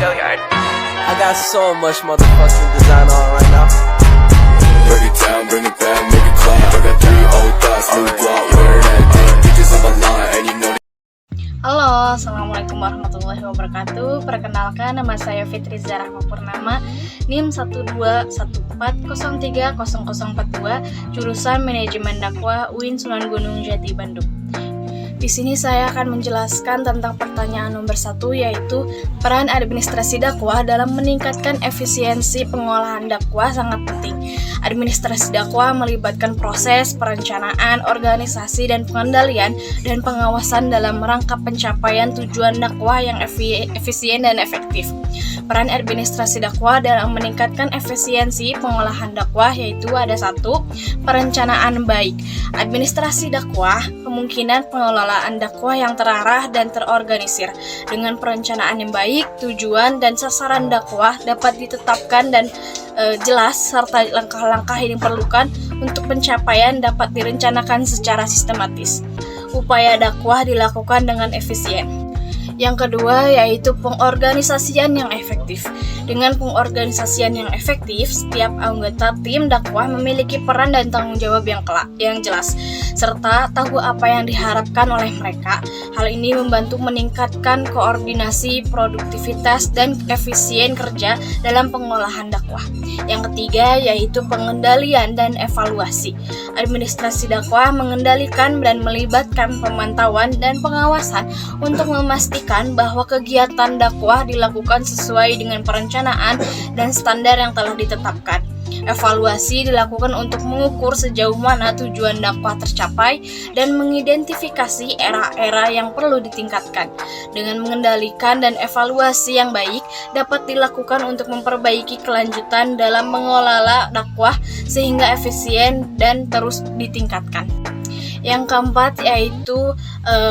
I got so much motherfucking design on right now. Break it down, bring it back, make it clap. I got 3 old thoughts, new block, wear that thing. Bitches on my line, and you know. Halo, Assalamualaikum warahmatullahi wabarakatuh. Perkenalkan, nama saya Fitri Zarah Purnama, NIM 12140300042, jurusan Manajemen Dakwah UIN Sunan Gunung Jati, Bandung. Di sini saya akan menjelaskan tentang pertanyaan nomor 1, yaitu peran administrasi dakwah dalam meningkatkan efisiensi pengolahan dakwah sangat penting. Administrasi dakwah melibatkan proses, perencanaan, organisasi, dan pengendalian dan pengawasan dalam rangka pencapaian tujuan dakwah yang efisien dan efektif. Peran administrasi dakwah dalam meningkatkan efisiensi pengolahan dakwah yaitu ada 1, perencanaan baik. Administrasi dakwah kemungkinan pengelolaan dakwah yang terarah dan terorganisir. Dengan perencanaan yang baik, tujuan dan sasaran dakwah dapat ditetapkan dan jelas, serta langkah-langkah yang diperlukan untuk pencapaian dapat direncanakan secara sistematis. Upaya dakwah dilakukan dengan efisien. Yang kedua yaitu pengorganisasian yang efektif. Dengan pengorganisasian yang efektif, setiap anggota tim dakwah memiliki peran dan tanggung jawab yang jelas, serta tahu apa yang diharapkan oleh mereka. Hal ini membantu meningkatkan koordinasi, produktivitas, dan efisien kerja dalam pengolahan dakwah. Yang ketiga yaitu pengendalian dan evaluasi. Administrasi dakwah mengendalikan dan melibatkan pemantauan dan pengawasan untuk memastikan bahwa kegiatan dakwah dilakukan sesuai dengan perencanaan dan standar yang telah ditetapkan. Evaluasi dilakukan untuk mengukur sejauh mana tujuan dakwah tercapai dan mengidentifikasi era-era yang perlu ditingkatkan. Dengan mengendalikan dan evaluasi yang baik dapat dilakukan untuk memperbaiki kelanjutan dalam mengelola dakwah sehingga efisien dan terus ditingkatkan. Yang keempat yaitu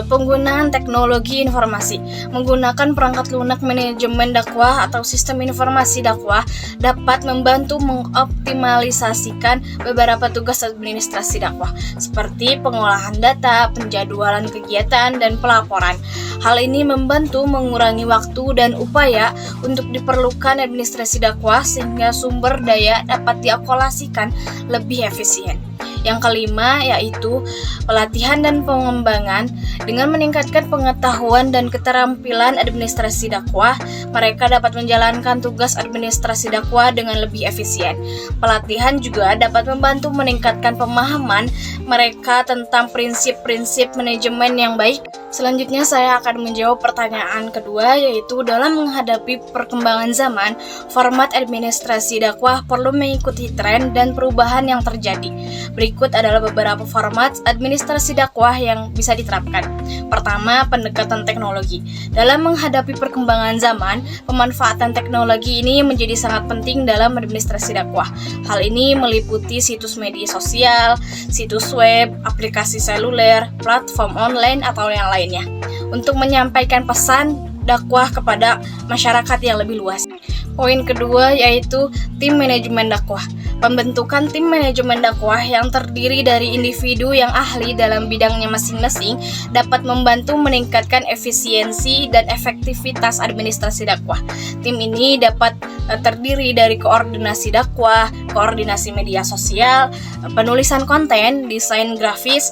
penggunaan teknologi informasi. Menggunakan perangkat lunak manajemen dakwah atau sistem informasi dakwah dapat membantu mengoptimalisasikan beberapa tugas administrasi dakwah seperti pengolahan data, penjadwalan kegiatan, dan pelaporan. Hal ini membantu mengurangi waktu dan upaya untuk diperlukan administrasi dakwah sehingga sumber daya dapat dialokasikan lebih efisien. Yang kelima yaitu pelatihan dan pengembangan. Dengan meningkatkan pengetahuan dan keterampilan administrasi dakwah, mereka dapat menjalankan tugas administrasi dakwah dengan lebih efisien. Pelatihan juga dapat membantu meningkatkan pemahaman mereka tentang prinsip-prinsip manajemen yang baik. Selanjutnya saya akan menjawab pertanyaan kedua, yaitu dalam menghadapi perkembangan zaman, format administrasi dakwah perlu mengikuti tren dan perubahan yang terjadi. Berikut adalah beberapa format administrasi dakwah yang bisa diterapkan. Pertama, pendekatan teknologi. Dalam menghadapi perkembangan zaman, pemanfaatan teknologi ini menjadi sangat penting dalam administrasi dakwah. Hal ini meliputi situs media sosial, situs web, aplikasi seluler, platform online, atau yang lainnya, untuk menyampaikan pesan dakwah kepada masyarakat yang lebih luas. Poin kedua yaitu tim manajemen dakwah. Pembentukan tim manajemen dakwah yang terdiri dari individu yang ahli dalam bidangnya masing-masing dapat membantu meningkatkan efisiensi dan efektivitas administrasi dakwah. Tim ini dapat terdiri dari koordinasi dakwah, koordinasi media sosial, penulisan konten, desain grafis,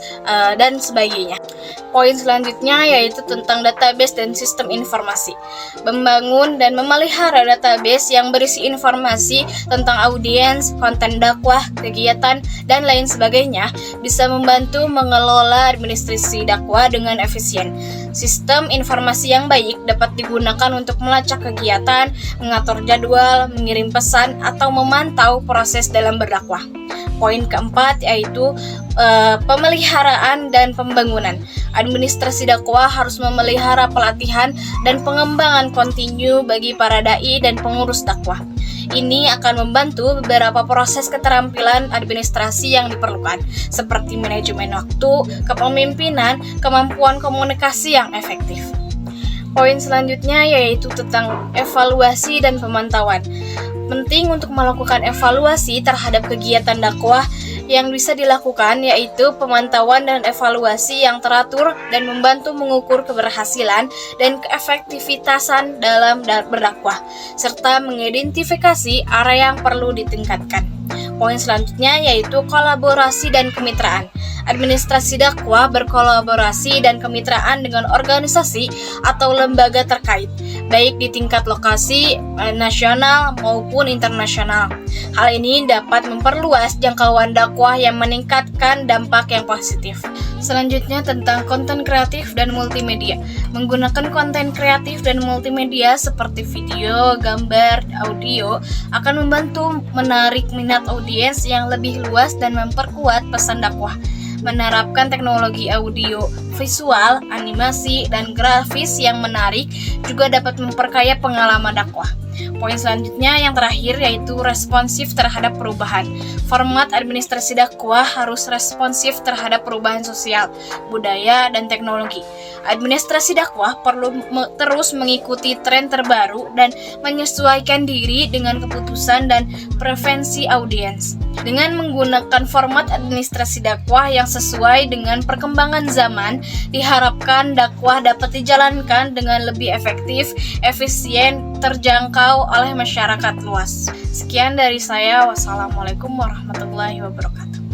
dan sebagainya. Poin selanjutnya yaitu tentang database dan sistem informasi. Membangun dan memelihara database yang berisi informasi tentang audiens, konten dakwah, kegiatan, dan lain sebagainya bisa membantu mengelola administrasi dakwah dengan efisien. Sistem informasi yang baik dapat digunakan untuk melacak kegiatan, mengatur jadwal, mengirim pesan, atau memantau proses dalam berdakwah. Poin keempat yaitu pemeliharaan dan pembangunan. Administrasi dakwah harus memelihara pelatihan dan pengembangan kontinu bagi para dai dan pengurus dakwah. Ini akan membantu beberapa proses keterampilan administrasi yang diperlukan, seperti manajemen waktu, kepemimpinan, kemampuan komunikasi yang efektif. Poin selanjutnya yaitu tentang evaluasi dan pemantauan. Penting untuk melakukan evaluasi terhadap kegiatan dakwah Yang bisa dilakukan yaitu pemantauan dan evaluasi yang teratur dan membantu mengukur keberhasilan dan keefektivitasan dalam berdakwah, serta mengidentifikasi area yang perlu ditingkatkan. Poin selanjutnya yaitu kolaborasi dan kemitraan. Administrasi dakwah berkolaborasi dan kemitraan dengan organisasi atau lembaga terkait, baik di tingkat lokasi, nasional maupun internasional. Hal ini dapat memperluas jangkauan dakwah yang meningkatkan dampak yang positif. Selanjutnya tentang konten kreatif dan multimedia. Menggunakan konten kreatif dan multimedia seperti video, gambar, audio akan membantu menarik minat audiens yang lebih luas dan memperkuat pesan dakwah. Menerapkan teknologi audio, visual, animasi, dan grafis yang menarik juga dapat memperkaya pengalaman dakwah. Poin selanjutnya yang terakhir yaitu responsif terhadap perubahan. Format administrasi dakwah harus responsif terhadap perubahan sosial, budaya, dan teknologi. Administrasi dakwah perlu terus mengikuti tren terbaru dan menyesuaikan diri dengan keputusan dan preferensi audiens. Dengan menggunakan format administrasi dakwah yang sesuai dengan perkembangan zaman, diharapkan dakwah dapat dijalankan dengan lebih efektif, efisien, terjangkau oleh masyarakat luas. Sekian dari saya. Wassalamualaikum warahmatullahi wabarakatuh.